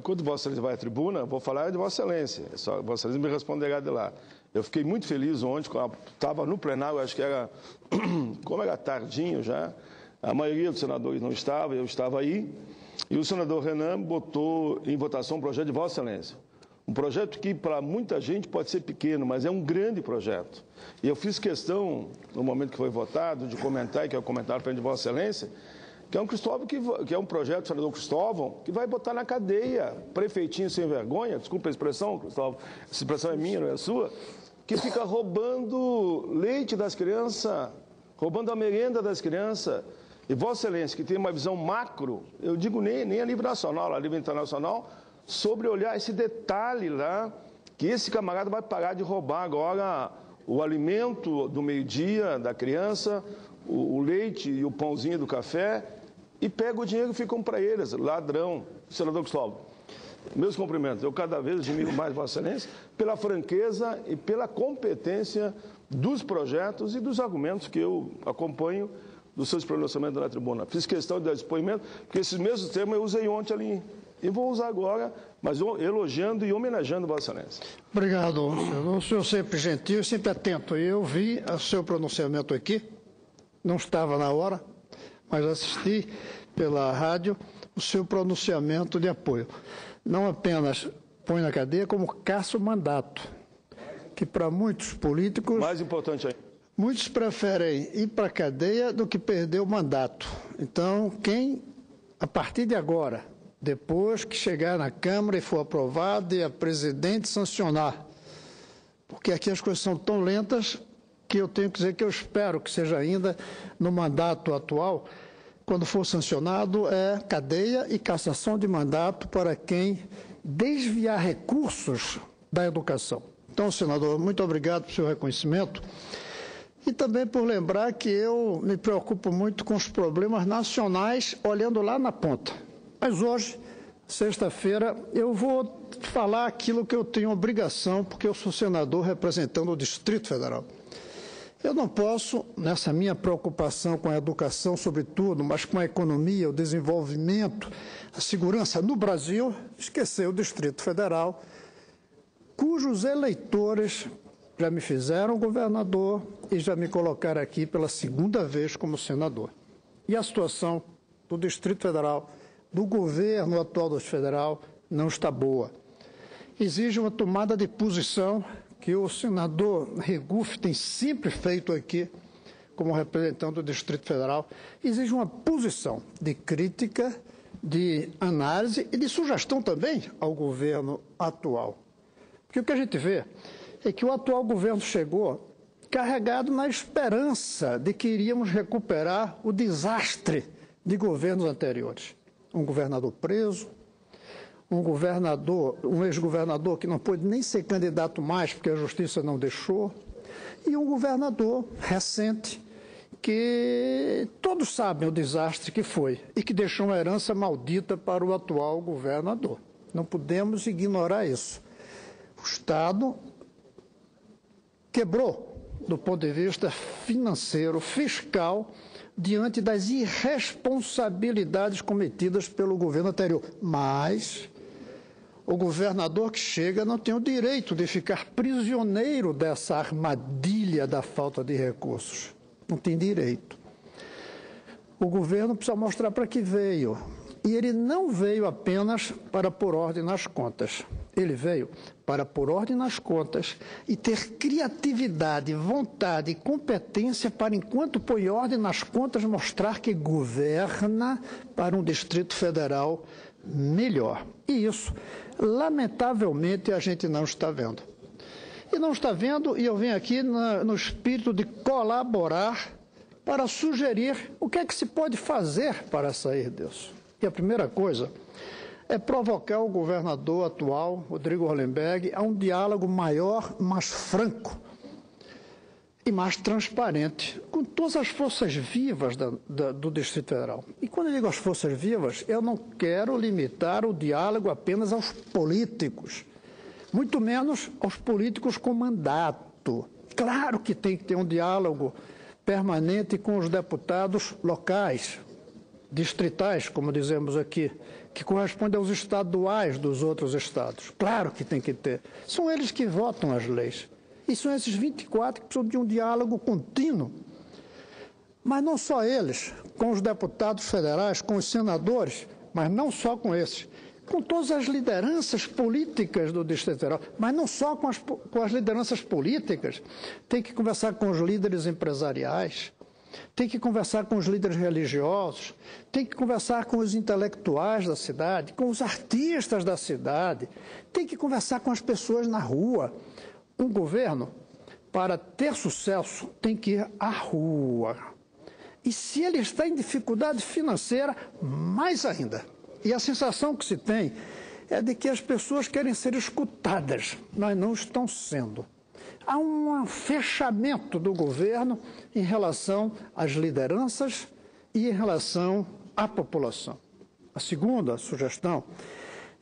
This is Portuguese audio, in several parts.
Quando Vossa Excelência vai à tribuna, vou falar de Vossa Excelência. Só Vossa Excelência me responderá de lá. Eu fiquei muito feliz ontem, quando estava no plenário, acho que era, como era tardinho já, a maioria dos senadores não estava, eu estava aí, e o senador Renan botou em votação um projeto de Vossa Excelência. Um projeto que, para muita gente, pode ser pequeno, mas é um grande projeto. E eu fiz questão, no momento que foi votado, de comentar, e que é o comentário para de Vossa Excelência, que é um Cristóvão, que é um projeto do senador Cristóvão, que vai botar na cadeia prefeitinho sem vergonha, desculpa a expressão, Cristóvão, essa expressão é minha, não é sua, que fica roubando leite das crianças, roubando a merenda das crianças. E Vossa Excelência, que tem uma visão macro, eu digo nem a nível nacional, a nível internacional, sobre olhar esse detalhe lá, que esse camarada vai parar de roubar agora o alimento do meio-dia da criança, o leite e o pãozinho do café, e pega o dinheiro e ficam para eles, ladrão. Senador Cristóvão, meus cumprimentos. Eu cada vez admiro mais Vossa Excelência pela franqueza e pela competência dos projetos e dos argumentos que eu acompanho dos seus pronunciamentos na tribuna. Fiz questão de dar depoimento, porque esses mesmos termos eu usei ontem ali. E vou usar agora, mas elogiando e homenageando Vossa Excelência. Obrigado, senador. O senhor sempre gentil e sempre atento. Eu vi o seu pronunciamento aqui, não estava na hora, mas assisti pela rádio o seu pronunciamento de apoio. Não apenas põe na cadeia, como caça o mandato, que para muitos políticos... Mais importante ainda. Muitos preferem ir para a cadeia do que perder o mandato. Então, quem, a partir de agora, depois que chegar na Câmara e for aprovado e a presidente sancionar, porque aqui as coisas são tão lentas que eu tenho que dizer que eu espero que seja ainda no mandato atual, quando for sancionado, é cadeia e cassação de mandato para quem desviar recursos da educação. Então, senador, muito obrigado pelo seu reconhecimento. E também por lembrar que eu me preocupo muito com os problemas nacionais, olhando lá na ponta. Mas hoje, sexta-feira, eu vou falar aquilo que eu tenho obrigação, porque eu sou senador representando o Distrito Federal. Eu não posso, nessa minha preocupação com a educação, sobretudo, mas com a economia, o desenvolvimento, a segurança no Brasil, esquecer o Distrito Federal, cujos eleitores já me fizeram governador e já me colocaram aqui pela segunda vez como senador. E a situação do Distrito Federal, do governo atual do Federal, não está boa. Exige uma tomada de posição que o senador Regufe tem sempre feito aqui, como representante do Distrito Federal, exige uma posição de crítica, de análise e de sugestão também ao governo atual. Porque o que a gente vê é que o atual governo chegou carregado na esperança de que iríamos recuperar o desastre de governos anteriores. Um governador preso, um ex-governador que não pôde nem ser candidato mais porque a justiça não deixou, e um governador recente que todos sabem o desastre que foi e que deixou uma herança maldita para o atual governador. Não podemos ignorar isso. O Estado quebrou do ponto de vista financeiro, fiscal, diante das irresponsabilidades cometidas pelo governo anterior. Mas o governador que chega não tem o direito de ficar prisioneiro dessa armadilha da falta de recursos. Não tem direito. O governo precisa mostrar para que veio. E ele não veio apenas para pôr ordem nas contas. Ele veio para pôr ordem nas contas e ter criatividade, vontade e competência para, enquanto põe ordem nas contas, mostrar que governa para um Distrito Federal melhor. E isso, lamentavelmente, a gente não está vendo. E não está vendo, e eu venho aqui no espírito de colaborar para sugerir o que é que se pode fazer para sair disso. E a primeira coisa é provocar o governador atual, Rodrigo Hollenberg, a um diálogo maior, mais franco e mais transparente com todas as forças vivas do Distrito Federal. E quando eu digo as forças vivas, eu não quero limitar o diálogo apenas aos políticos, muito menos aos políticos com mandato. Claro que tem que ter um diálogo permanente com os deputados locais, distritais, como dizemos aqui, que correspondem aos estaduais dos outros estados. Claro que tem que ter. São eles que votam as leis. E são esses 24 que precisam de um diálogo contínuo. Mas não só eles, com os deputados federais, com os senadores, mas não só com esses, com todas as lideranças políticas do Distrito Federal, mas não só com as lideranças políticas, tem que conversar com os líderes empresariais, tem que conversar com os líderes religiosos, tem que conversar com os intelectuais da cidade, com os artistas da cidade, tem que conversar com as pessoas na rua. Um governo, para ter sucesso, tem que ir à rua. E se ele está em dificuldade financeira, mais ainda. E a sensação que se tem é de que as pessoas querem ser escutadas, mas não estão sendo. Há um fechamento do governo em relação às lideranças e em relação à população. A segunda sugestão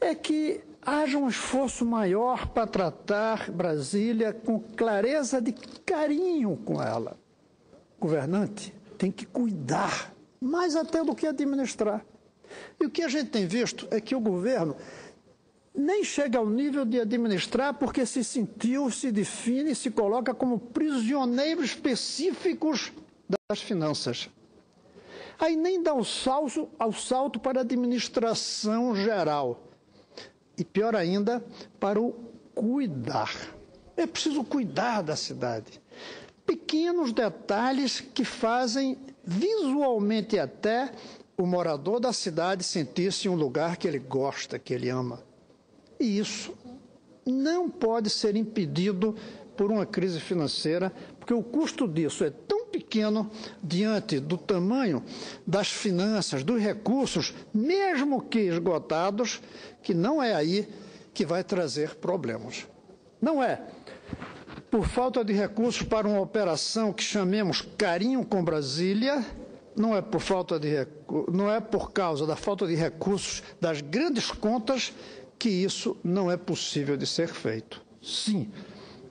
é que haja um esforço maior para tratar Brasília com clareza de carinho com ela. O governante tem que cuidar, mais até do que administrar. E o que a gente tem visto é que o governo nem chega ao nível de administrar porque se sentiu, se define, se coloca como prisioneiros específicos das finanças. Aí nem dá o salto para a administração geral. E pior ainda, para o cuidar. É preciso cuidar da cidade. Pequenos detalhes que fazem visualmente até o morador da cidade sentir-se em um lugar que ele gosta, que ele ama. E isso não pode ser impedido por uma crise financeira, porque o custo disso é tão pequeno diante do tamanho das finanças, dos recursos, mesmo que esgotados, que não é aí que vai trazer problemas. Não é por falta de recursos para uma operação que chamemos Carinho com Brasília, não é por causa da falta de recursos das grandes contas que isso não é possível de ser feito. Sim,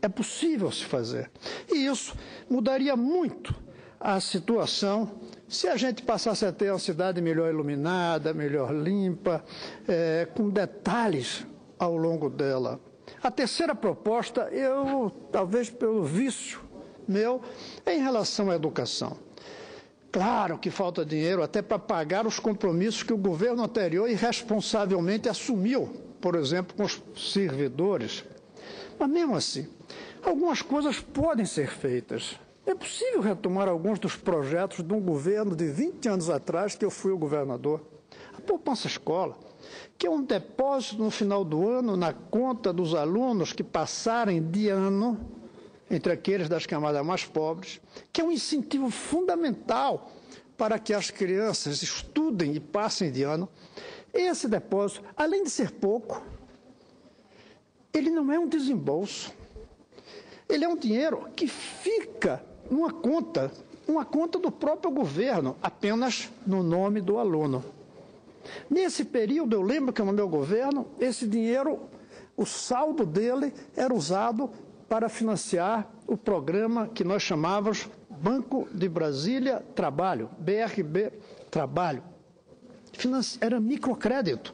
é possível se fazer. E isso mudaria muito a situação se a gente passasse a ter uma cidade melhor iluminada, melhor limpa, com detalhes ao longo dela. A terceira proposta, talvez pelo vício meu, é em relação à educação. Claro que falta dinheiro até para pagar os compromissos que o governo anterior irresponsavelmente assumiu, por exemplo, com os servidores. Mas mesmo assim, algumas coisas podem ser feitas. É possível retomar alguns dos projetos de um governo de 20 anos atrás, que eu fui o governador. A poupança escola, que é um depósito no final do ano na conta dos alunos que passarem de ano, entre aqueles das camadas mais pobres, que é um incentivo fundamental para que as crianças estudem e passem de ano. Esse depósito, além de ser pouco, ele não é um desembolso. Ele é um dinheiro que fica numa conta do próprio governo, apenas no nome do aluno. Nesse período, eu lembro que no meu governo, esse dinheiro, o saldo dele era usado para financiar o programa que nós chamávamos Banco de Brasília Trabalho, BRB Trabalho. Era microcrédito.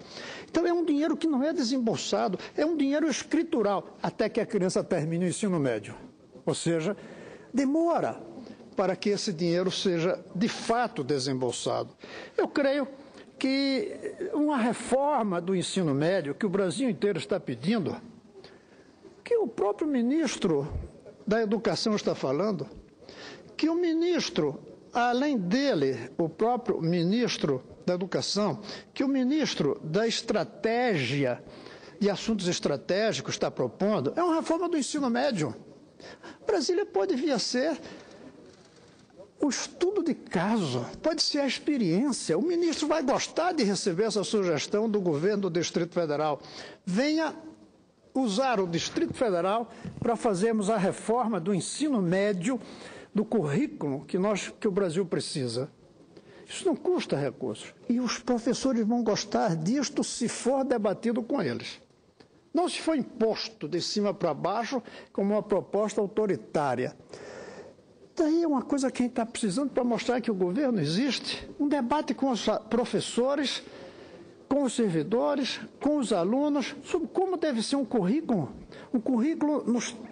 Então, é um dinheiro que não é desembolsado, é um dinheiro escritural, até que a criança termine o ensino médio. Ou seja, demora para que esse dinheiro seja, de fato, desembolsado. Eu creio que uma reforma do ensino médio, que o Brasil inteiro está pedindo, que o próprio ministro da Educação está falando, que o ministro, além dele, o próprio ministro da Educação, que o ministro da Estratégia e Assuntos Estratégicos está propondo, é uma reforma do ensino médio. Brasília pode vir a ser o estudo de caso, pode ser a experiência. O ministro vai gostar de receber essa sugestão do governo do Distrito Federal. Venha usar o Distrito Federal para fazermos a reforma do ensino médio, do currículo que o Brasil precisa. Isso não custa recursos. E os professores vão gostar disto se for debatido com eles. Não se for imposto de cima para baixo como uma proposta autoritária. daí é uma coisa que a gente está precisando para mostrar que o governo existe. Um debate com os professores, com os servidores, com os alunos, sobre como deve ser um currículo. Um currículo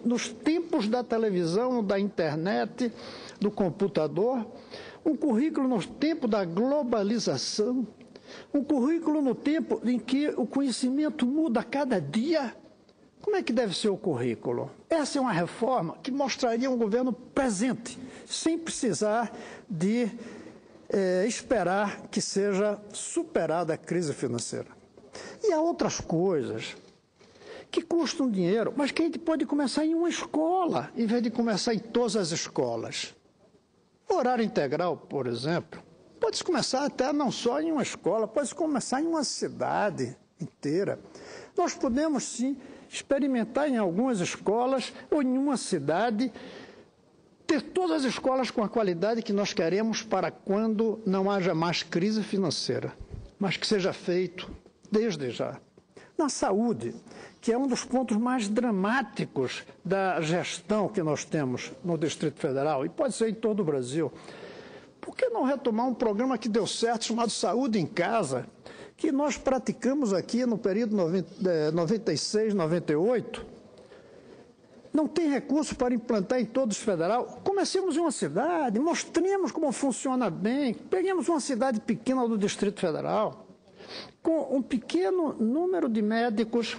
nos tempos da televisão, da internet, do computador. Um currículo no tempo da globalização. Um currículo no tempo em que o conhecimento muda a cada dia. Como é que deve ser o currículo? Essa é uma reforma que mostraria um governo presente, sem precisar de esperar que seja superada a crise financeira. E há outras coisas que custam dinheiro, mas que a gente pode começar em uma escola, em vez de começar em todas as escolas. Horário integral, por exemplo, pode-se começar até não só em uma escola, pode-se começar em uma cidade inteira. Nós podemos, sim, experimentar em algumas escolas ou em uma cidade, ter todas as escolas com a qualidade que nós queremos para quando não haja mais crise financeira, mas que seja feito desde já. Na saúde, que é um dos pontos mais dramáticos da gestão que nós temos no Distrito Federal, e pode ser em todo o Brasil, por que não retomar um programa que deu certo, chamado Saúde em Casa, que nós praticamos aqui no período 96, 98, não tem recurso para implantar em todo o federal. Comecemos em uma cidade, mostremos como funciona bem, peguemos uma cidade pequena do Distrito Federal, com um pequeno número de médicos,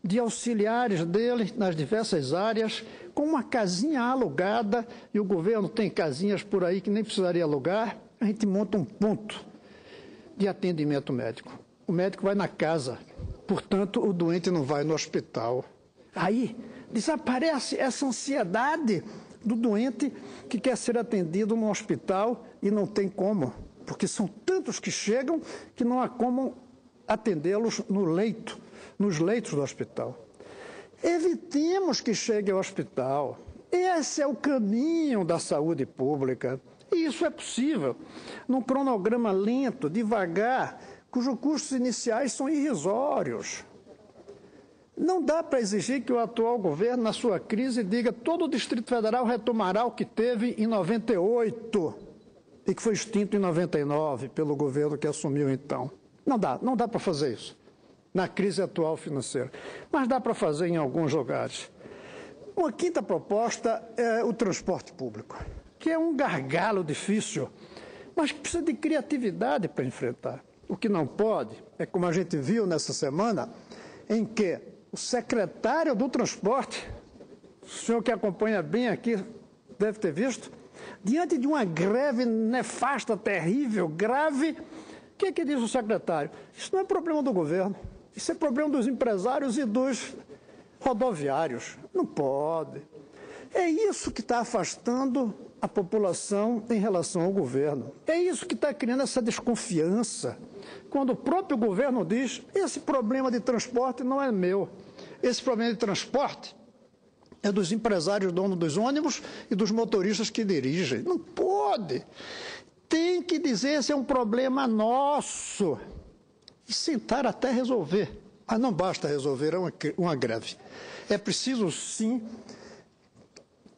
de auxiliares dele nas diversas áreas, com uma casinha alugada, e o governo tem casinhas por aí que nem precisaria alugar, a gente monta um ponto de atendimento médico. O médico vai na casa, portanto, o doente não vai no hospital. Aí desaparece essa ansiedade do doente que quer ser atendido no hospital e não tem como, porque são tantos que chegam que não há como atendê-los nos leitos do hospital. Evitemos que chegue ao hospital. Esse é o caminho da saúde pública. E isso é possível, num cronograma lento, devagar, cujos custos iniciais são irrisórios. Não dá para exigir que o atual governo, na sua crise, diga que todo o Distrito Federal retomará o que teve em 98 e que foi extinto em 99 pelo governo que assumiu então. Não dá para fazer isso na crise atual financeira, mas dá para fazer em alguns lugares. Uma quinta proposta é o transporte público, que é um gargalo difícil, mas que precisa de criatividade para enfrentar. O que não pode é, como a gente viu nessa semana, em que o secretário do transporte, o senhor que acompanha bem aqui deve ter visto, diante de uma greve nefasta, terrível, grave, o que diz o secretário? Isso não é problema do governo, isso é problema dos empresários e dos rodoviários. Não pode. É isso que está afastando a população em relação ao governo. É isso que está criando essa desconfiança. Quando o próprio governo diz, esse problema de transporte não é meu. Esse problema de transporte é dos empresários donos dos ônibus e dos motoristas que dirigem. Não pode. Tem que dizer, esse é um problema nosso. E sentar até resolver. Mas não basta resolver uma greve. É preciso, sim,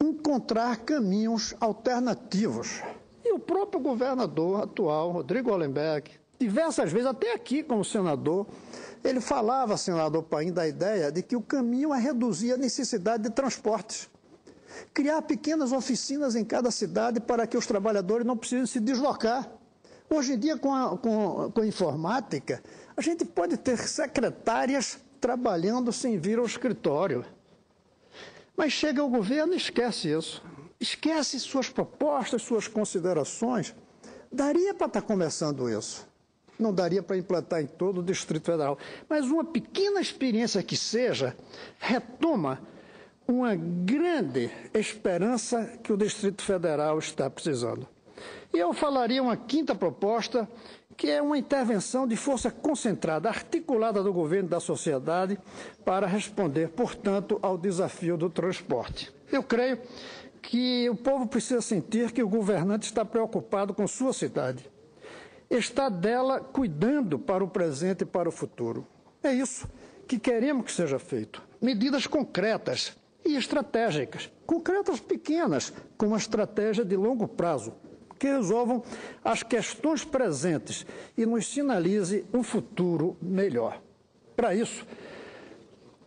encontrar caminhos alternativos. E o próprio governador atual, Rodrigo Hollenberg, diversas vezes, até aqui como senador, ele falava, senador Paim, da ideia de que o caminho é reduzir a necessidade de transportes. Criar pequenas oficinas em cada cidade para que os trabalhadores não precisem se deslocar. Hoje em dia, com a informática, a gente pode ter secretárias trabalhando sem vir ao escritório. Mas chega o governo e esquece isso. Esquece suas propostas, suas considerações. Daria para estar começando isso. Não daria para implantar em todo o Distrito Federal. Mas uma pequena experiência que seja, retoma uma grande esperança que o Distrito Federal está precisando. E eu falaria uma quinta proposta, que é uma intervenção de força concentrada, articulada do governo e da sociedade para responder, portanto, ao desafio do transporte. Eu creio que o povo precisa sentir que o governante está preocupado com sua cidade. Está dela cuidando para o presente e para o futuro. É isso que queremos que seja feito. Medidas concretas e estratégicas, concretas pequenas, com uma estratégia de longo prazo, que resolvam as questões presentes e nos sinalize um futuro melhor. Para isso,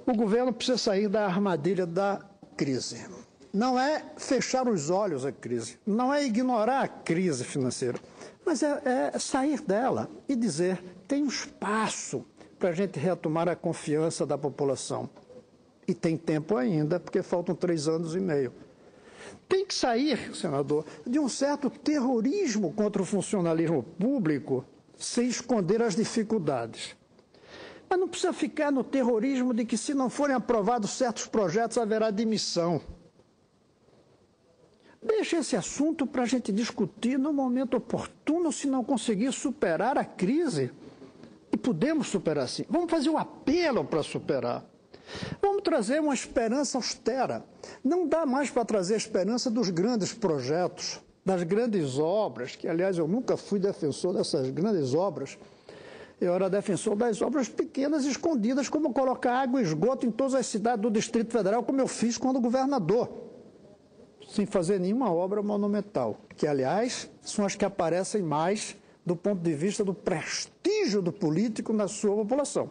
o governo precisa sair da armadilha da crise. Não é fechar os olhos à crise, não é ignorar a crise financeira, mas é sair dela e dizer: tem um espaço para a gente retomar a confiança da população. E tem tempo ainda, porque faltam 3 anos e meio. Tem que sair, senador, de um certo terrorismo contra o funcionalismo público, sem esconder as dificuldades. Mas não precisa ficar no terrorismo de que, se não forem aprovados certos projetos, haverá demissão. Deixa esse assunto para a gente discutir no momento oportuno, se não conseguir superar a crise. E podemos superar sim. Vamos fazer um apelo para superar. Vamos trazer uma esperança austera. Não dá mais para trazer a esperança dos grandes projetos, das grandes obras, que, aliás, eu nunca fui defensor dessas grandes obras. Eu era defensor das obras pequenas e escondidas, como colocar água e esgoto em todas as cidades do Distrito Federal, como eu fiz quando governador, sem fazer nenhuma obra monumental, que, aliás, são as que aparecem mais do ponto de vista do prestígio do político na sua população.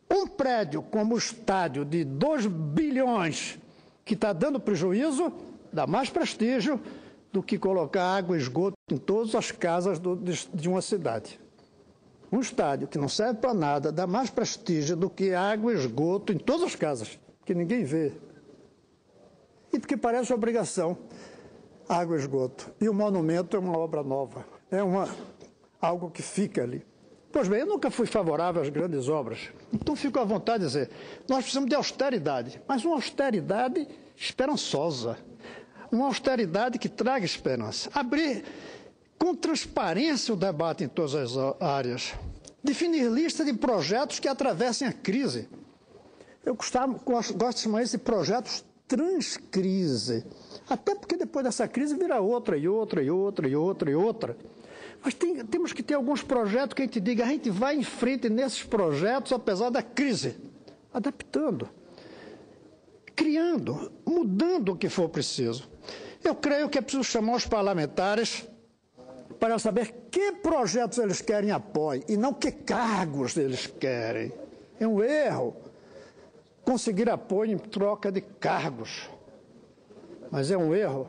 Um prédio como o estádio de 2 bilhões, que está dando prejuízo, dá mais prestígio do que colocar água e esgoto em todas as casas de uma cidade. Um estádio que não serve para nada dá mais prestígio do que água e esgoto em todas as casas, que ninguém vê. E porque parece obrigação, água e esgoto. E o monumento é uma obra nova, é algo que fica ali. Pois bem, eu nunca fui favorável às grandes obras, então fico à vontade de dizer: nós precisamos de austeridade, mas uma austeridade esperançosa, uma austeridade que traga esperança. Abrir com transparência o debate em todas as áreas, definir lista de projetos que atravessem a crise. Eu gosto de chamar isso de projetos transcrise, até porque depois dessa crise virá outra e outra e outra e outra e outra. Mas temos que ter alguns projetos que a gente diga: a gente vai em frente nesses projetos apesar da crise, adaptando, criando, mudando o que for preciso. Eu creio que é preciso chamar os parlamentares para saber que projetos eles querem apoio e não que cargos eles querem. É um erro conseguir apoio em troca de cargos, mas é um erro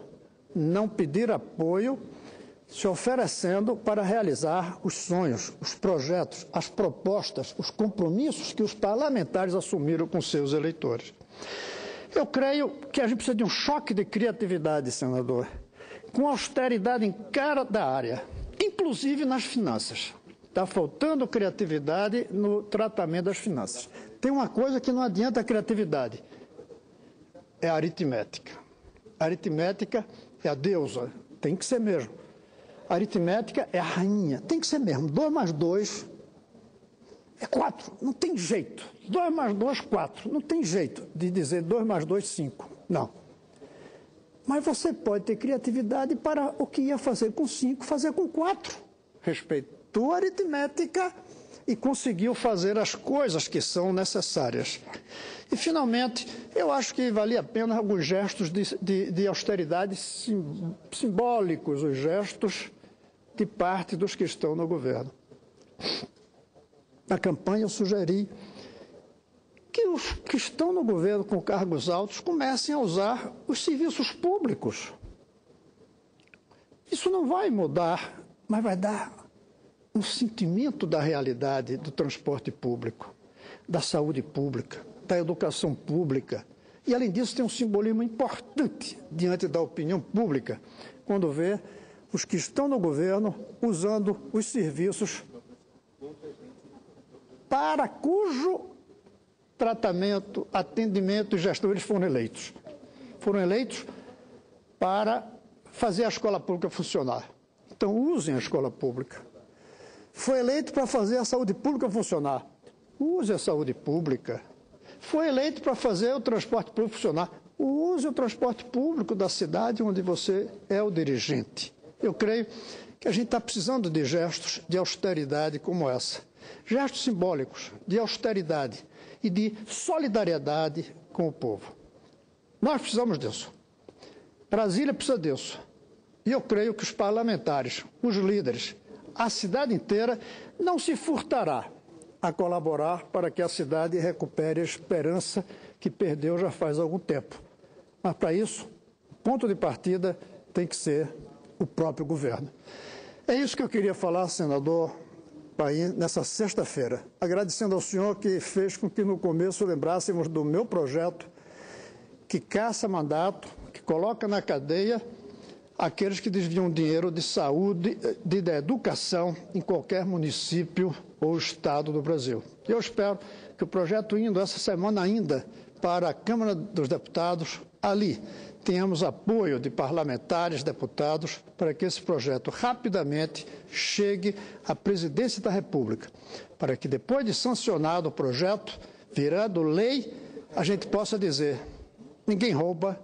não pedir apoio se oferecendo para realizar os sonhos, os projetos, as propostas, os compromissos que os parlamentares assumiram com seus eleitores. Eu creio que a gente precisa de um choque de criatividade, senador, com austeridade em cada área, inclusive nas finanças. Está faltando criatividade no tratamento das finanças. Tem uma coisa que não adianta a criatividade, é a aritmética. A aritmética é a deusa, tem que ser mesmo. A aritmética é a rainha, tem que ser mesmo. 2 mais 2 é 4, não tem jeito. 2 mais 2, 4, não tem jeito de dizer 2 mais 2, 5, não. Mas você pode ter criatividade para o que ia fazer com 5, fazer com 4. Respeitou a aritmética e conseguiu fazer as coisas que são necessárias. E, finalmente, eu acho que valia a pena alguns gestos de austeridade simbólicos, os gestos de parte dos que estão no governo. Na campanha, eu sugeri que os que estão no governo com cargos altos comecem a usar os serviços públicos. Isso não vai mudar, mas vai dar um sentimento da realidade do transporte público, da saúde pública, da educação pública. E, além disso, tem um simbolismo importante diante da opinião pública, quando vê os que estão no governo usando os serviços para cujo tratamento, atendimento e gestão eles foram eleitos. Foram eleitos para fazer a escola pública funcionar. Então, usem a escola pública. Foi eleito para fazer a saúde pública funcionar. Use a saúde pública. Foi eleito para fazer o transporte público funcionar. Use o transporte público da cidade onde você é o dirigente. Eu creio que a gente está precisando de gestos de austeridade como essa. Gestos simbólicos de austeridade e de solidariedade com o povo. Nós precisamos disso. Brasília precisa disso. E eu creio que os parlamentares, os líderes, a cidade inteira não se furtará a colaborar para que a cidade recupere a esperança que perdeu já faz algum tempo. Mas, para isso, o ponto de partida tem que ser o próprio governo. É isso que eu queria falar, senador Paim, nessa sexta-feira, agradecendo ao senhor que fez com que no começo lembrássemos do meu projeto que caça mandato, que coloca na cadeia aqueles que desviam dinheiro de saúde, da educação em qualquer município ou estado do Brasil. Eu espero que o projeto indo essa semana ainda para a Câmara dos Deputados, ali tenhamos apoio de parlamentares, deputados, para que esse projeto rapidamente chegue à Presidência da República, para que depois de sancionado o projeto, virando lei, a gente possa dizer: ninguém rouba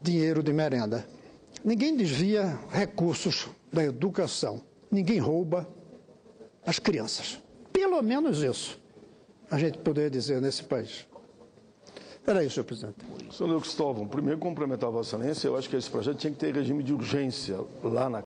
dinheiro de merenda. Ninguém desvia recursos da educação. Ninguém rouba as crianças. Pelo menos isso a gente poderia dizer nesse país. Era isso, senhor presidente. Senhor Cristóvão, primeiro complementar a Vossa Excelência, eu acho que esse projeto tinha que ter regime de urgência lá na